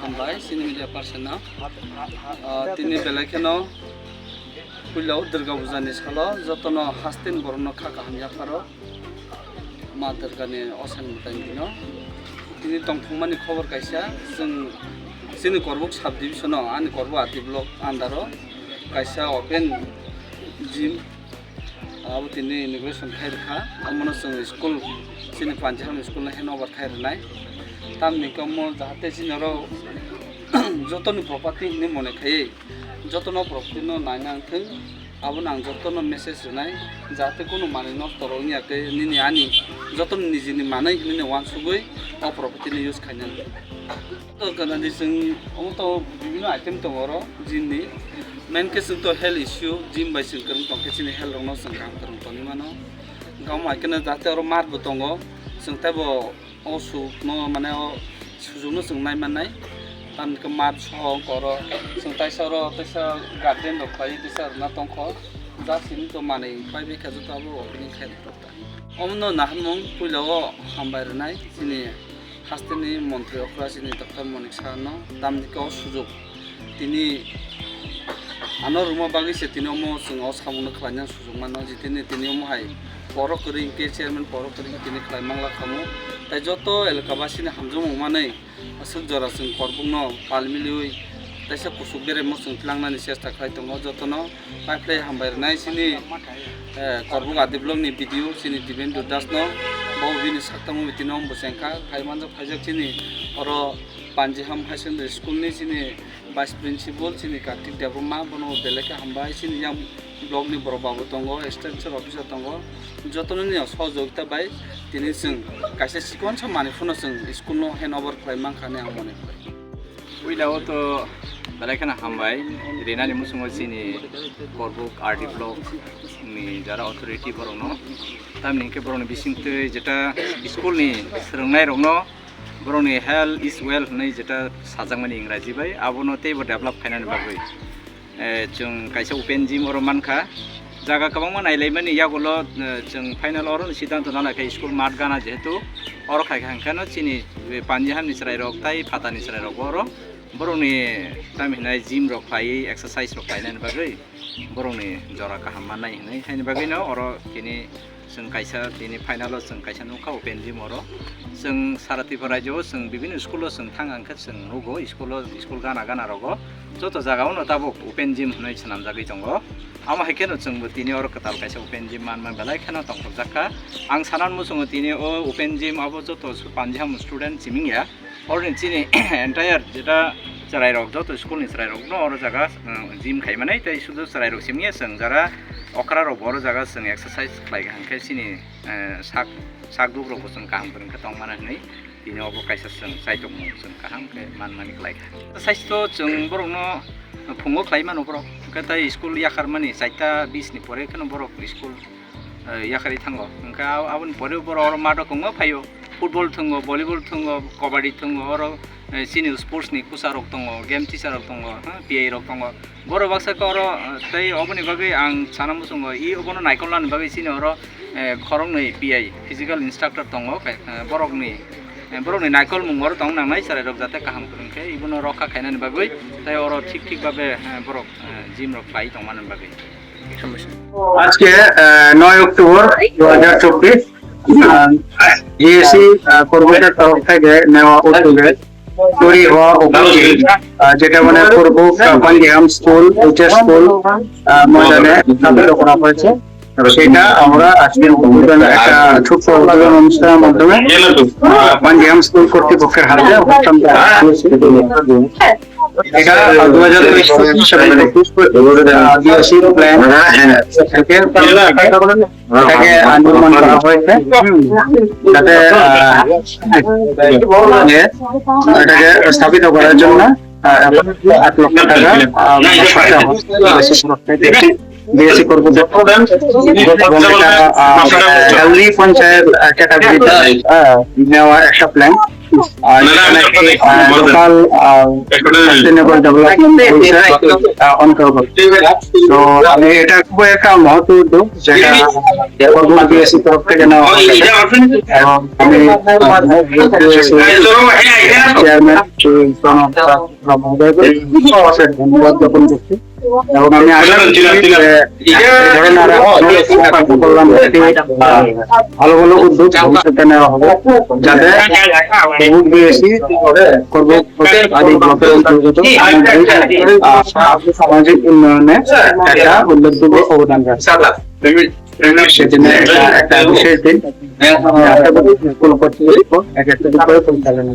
हामबाय सिनि मिडिया पार्सना तिनि बेलाखेनो पुलाव दुर्गा पूजानि सालो जतनो हास्तिन बरनो खाका हामया फारो मा दुर्गानि असान मुतानि दिनो तिनि तंफुंमानि खबर कायसा जों सिनि करबुक साब डिविजन आनि करबुक आति ब्लक आन्दारो कायसा ओपेन जिम अब तिनि इनोग्रेशन खायरखा अमनो जों स्कुल सिनि पान्जिहाम स्कुल हेनोवर खायरनाय तामनि कमो जाहाते सिनरो जतनो प्रपार्टी नि मने खायै जतनो प्रपार्टी नो नायनांथों अब नां जतनो मेसेज होनाय जाहाते कोनो माने नष्ट रङियाकै निनि आनि जतनो निजिनि मानै निनि वान सुबै अ प्रपार्टी नि यूज खायना तो कनादि जों अमतो बिबिनो आइटेम दङरो जिनि मेन के जों तो हेल्थ इश्यू जिम बाय जों करन तो केसिनि हेल्थ रंनो जों काम करन तो निमानो गाव माइकेना जाहाते अरो मारबो दङ जों ताबो असुख न माने सुजुनो जों नाय माननाय तानके मार सह कर जों ताइसारो ताइसा गार्डन रखाय ताइसा ना तंख जासिनि तो माने फाय बेखा जताबो ओपनिंग खेल रखता अमनो नाहमं पुलाव हामबायरनाय सिनि हास्तिनि मन्त्रि अफ्रा सिनि डक्टर मनिक सानो दामनिको सुजुग तिनि आनो रुमा बागै सेतिनो मो जों सामुनो खालायना सुजुग मानो जितिनि तिनि महाय बर' करिं के चेयरमैन बर' करिं तिनि खालायमांला खामो ताइ जत एलकाबासिनि हामजों मानै असुक जरा जों करबुकनो पालमिलिउइ ताइसा कुसुक बेरे मो जों थलांनानि चेष्टा खालाय दङ जतनो पाइपलाय हामबायरनाय सिनि करबुक आदि ब्लकनि भिडिअ सिनि दिबेन्दु दासनो बावबिनि साक्तामु बितिनो बसेंखा खायमानजो फाइजक सिनि अरो पान्जिहाम हाई सेकेन्डारि स्कुलनि सिनि भाइस प्रिन्सिपल सिनि कार्तिक देवरमा बनो बेलेके हामबाय सिनि याम ब्लकनि बर' बाबु दङ एक्सटेन्सन अफिसार दङ जतनोनि सहयोगिता बाय तिनि जों कायसे सिकन मानिफुनो जों स्कुलनो हेन्डओभार खालायमांखाने आं मने उइलाव तो बेलेखेना हामबाय रेनानि मुसुङाव सिनि करबुक आरडि ब्लक नि जारा अथरिटी बरनो तामनिके बरनो बिसिंते जेटा स्कुलनि सोलोंनाय रंनो बरनि हेल्थ इज वेल्थ नै जेटा साजांमानि इंराजि बाय आबनो तेबो डेभलप खायनानि बागै जों कायसे ओपेन जिम अर मानखा जागा गोबां नायलायमानि यागोलो जों फाइनाल अर सिद्धांत नालाखै स्कुल माट गाना जेहेतु अर खायखानो सिनि पान्जिहामनि सराय रक ताइ फातानि सराय रक बरनि तामिनाय जिम रक फायै एक्सारसाइज रक फायनानि बागै बरनि जरा गाहाम मानाय होनाय खायनि बागैनो अर तिनि जों कायसा तिनि फाइनाल जों कायसा नुखा ओपेन जिम अर जों सारातिफोर रायजोआव जों बिभिन्न स्कुलाव जों थांगांखो जों नगो स्कुल गाना रग जत जागायावनो ताबो ओपेन जिम होनाय नाम जागै दङ आमा हायकेनो जोंबो तिनि अर कताल कायसा ओपेन जिम मान बेलाय खेना दंख जाखा आं सानान मुसुङो तिनि ओ ओपेन जिम आबो जत पान्जिहाम स्टुडेन्ट जिमिंया अरनि तिनि एन्टायर जेटा सरायरक जत स्कुलनि सरायरक न अर जागा जिम खायमानाय ताइ सुदु सरायरक सिमिया जों जारा अखरा रक बर जागा जों एक्सारसाइज खालाय हांखे सिनि साक दुब्रखौ जों गाहाम फोरोंखा दं मानानै तिनि अबो कायसा जों साइटक जों गाहाम मानमानि खालाय साइस्थ जों बरनो फुङो खालायमा न'फोराव ओंखाय स्कुल याखार मानि 4:20 नि परे खनो बर स्कुल याखारि थांगो ओंखा आबन परे बर अर मादो खङो फायो फुटबल थंगो भलिबल थंगो कबाडि थंगो अर सिनि स्पोर्ट्स नि कुसा रक दङ गेम टिचार रक दङ पिआई रक दङ बर बाक्साखौ अर तै अबनि बागै आं साना मुसुङो इ अबनो नायखलानि बागै सिनि अर खरंनै पिआई फिजिकल इन्स्ट्राक्टर दङ बरनि नायखल मुंगर दं नांनाय साराय रक जाते गाहाम फोरोंखे इबनो रखा खायनानि बागै ताइ अर ठीक भाबे बर जिम रक फाय दं माननि बागै আজকে 9 অক্টোবর 2024 জিএসসি কর্মকর্তার তরফ থেকে নেওয়া উদ্যোগে তৈরি হওয়া উপযোগী যেটা মানে করবুক পাঞ্জিহাম স্কুল এইচএস স্কুল ময়দানে স্থাপিত করা হয়েছে সেটা আমরা আজকে উদ্বোধনে একটা ছোট্ট উদ্বোধন অনুষ্ঠানের মাধ্যমে পাঞ্জিহাম স্কুল কর্তৃপক্ষের হাতে হস্তান্তর করেছি এটা 2023 সালে ডিএসসি প্ল্যান থেকে নির্মাণ করা হয়েছে যাতে এটাকে স্থাপিত করার জন্য 8 লক্ষ টাকা বিএসসি করবো হেলদি পঞ্চায়েত ক্যাটাগরিতে নেওয়া একটা প্ল্যান লোকাল সাস্টেনেবল ডেভেলপমেন্ট অন্তর্গত। তো আমি এটা খুব একটা মহৎ উদ্যোগ যেটা করবুক বিএসসি তরফ থেকে নেওয়া হয়েছে এবং আমি চেয়ারম্যান ধন্যবাদ জ্ঞাপন করছি এবং আমি আশা করছি ভালো ভালো উদ্যোগ ভবিষ্যতে নেওয়া হবে যাতে করবুক বিএসসি করবুক আদি ব্লকের অন্তর্গত সামাজিক উন্নয়নে একটা উল্লেখযোগ্য অবদান রাখছে। সেদিনে এটা একটা বিশেষ দিন আশা করি স্কুল কর্তৃপক্ষ এক একটা বিষয়ে পরিচালনা